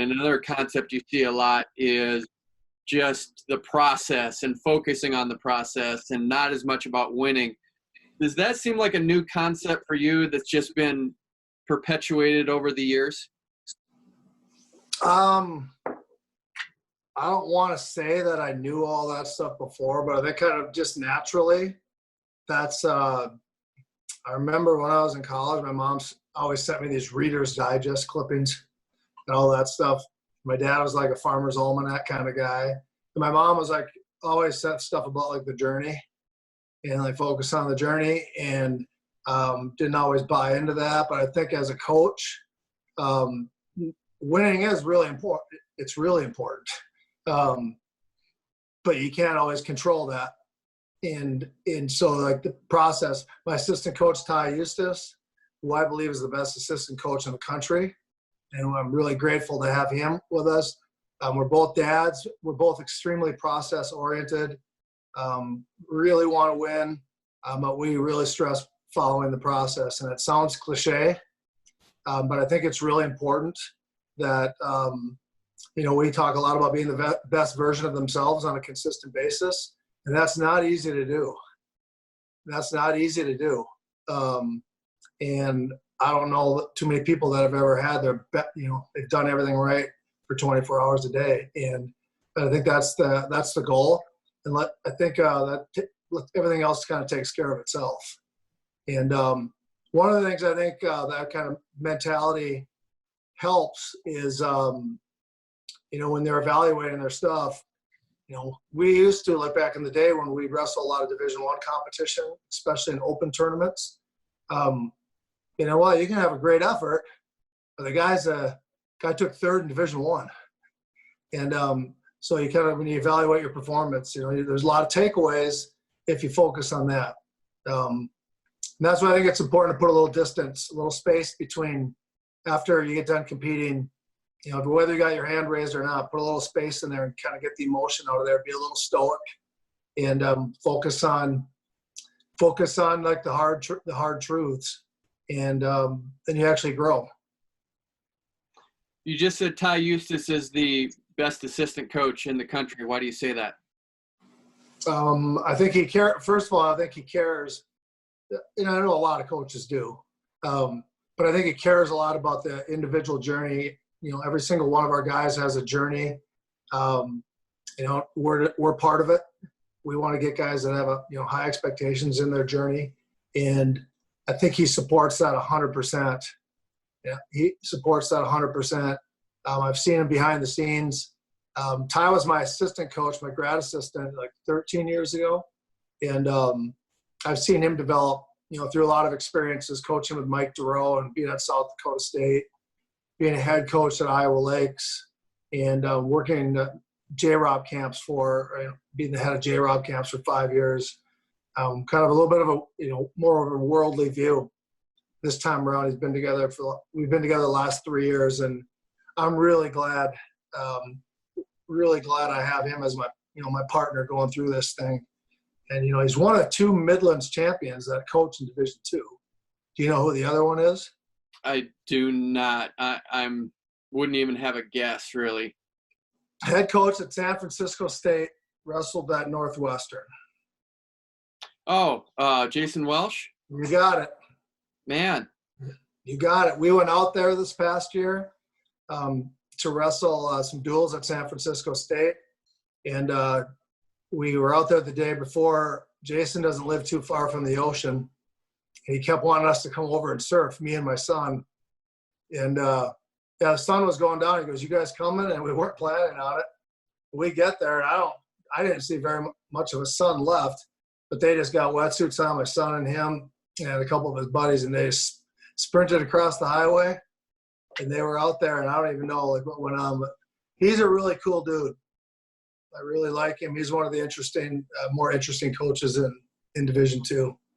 And another concept you see a lot is just the process and focusing on the process and not as much about winning. Does that seem like a new concept for you that's just been perpetuated over the years? I don't want to say that I knew all that stuff before, but I think kind of just naturally. That's I remember when I was in college, my mom always sent me these Reader's Digest clippings and all that stuff. My dad was like a Farmer's Almanac kind of guy. And my mom was like always sent stuff about like the journey and like focus on the journey, and didn't always buy into that. But I think as a coach, winning is really important. It's really important. But you can't always control that. And so like the process, my assistant coach, Tyeustis, who I believe is the best assistant coach in the country, and I'm really grateful to have him with us. We're both dads. We're both extremely process oriented, really want to win, but we really stress following the process. And it sounds cliche, but I think it's really important that, we talk a lot about being the best version of themselves on a consistent basis, and that's not easy to do. And I don't know too many people that have ever had they've done everything right for 24 hours a day. And I think that's the goal. And I think everything else kind of takes care of itself. And one of the things I think that kind of mentality helps is, when they're evaluating their stuff, we used to, like back in the day when we'd wrestle a lot of Division I competition, especially in open tournaments, you can have a great effort, but the guy took third in Division I. And so you kind of, when you evaluate your performance, there's a lot of takeaways if you focus on that. And that's why I think it's important to put a little distance, a little space between after you get done competing, whether you got your hand raised or not, put a little space in there and kind of get the emotion out of there, be a little stoic, and focus on like the hard truths, and then you actually grow. You just said Tyeustis is the best assistant coach in the country. Why do you say that? I think he cares. First of all, I think he cares. I know a lot of coaches do, but I think he cares a lot about the individual journey. Every single one of our guys has a journey. We're part of it. We want to get guys that have high expectations in their journey, and I think he supports that 100%. Yeah, he supports that 100%. I've seen him behind the scenes. Ty was my assistant coach, my grad assistant, like 13 years ago, and I've seen him develop, through a lot of experiences, coaching with Mike Duro and being at South Dakota State, being a head coach at Iowa Lakes, and working J-Rob camps being the head of J-Rob camps for 5 years. Kind of a little bit of more of a worldly view. This time around, we've been together the last 3 years, and I'm really glad I have him as my partner going through this thing. And he's one of 2 Midlands champions that coach in Division II. Do you know who the other one is? I do not. I wouldn't even have a guess, really. Head coach at San Francisco State, wrestled at Northwestern. Oh, Jason Welsh? You got it. Man. You got it. We went out there this past year to wrestle some duels at San Francisco State. And we were out there the day before. Jason doesn't live too far from the ocean. And he kept wanting us to come over and surf, me and my son. And the sun was going down. He goes, "You guys coming?" And we weren't planning on it. We get there, and I didn't see very much of a sun left, but they just got wetsuits on, my son and him and a couple of his buddies, and they sprinted across the highway. And they were out there, and I don't even know what went on, but he's a really cool dude. I really like him. He's one of the more interesting coaches in Division II.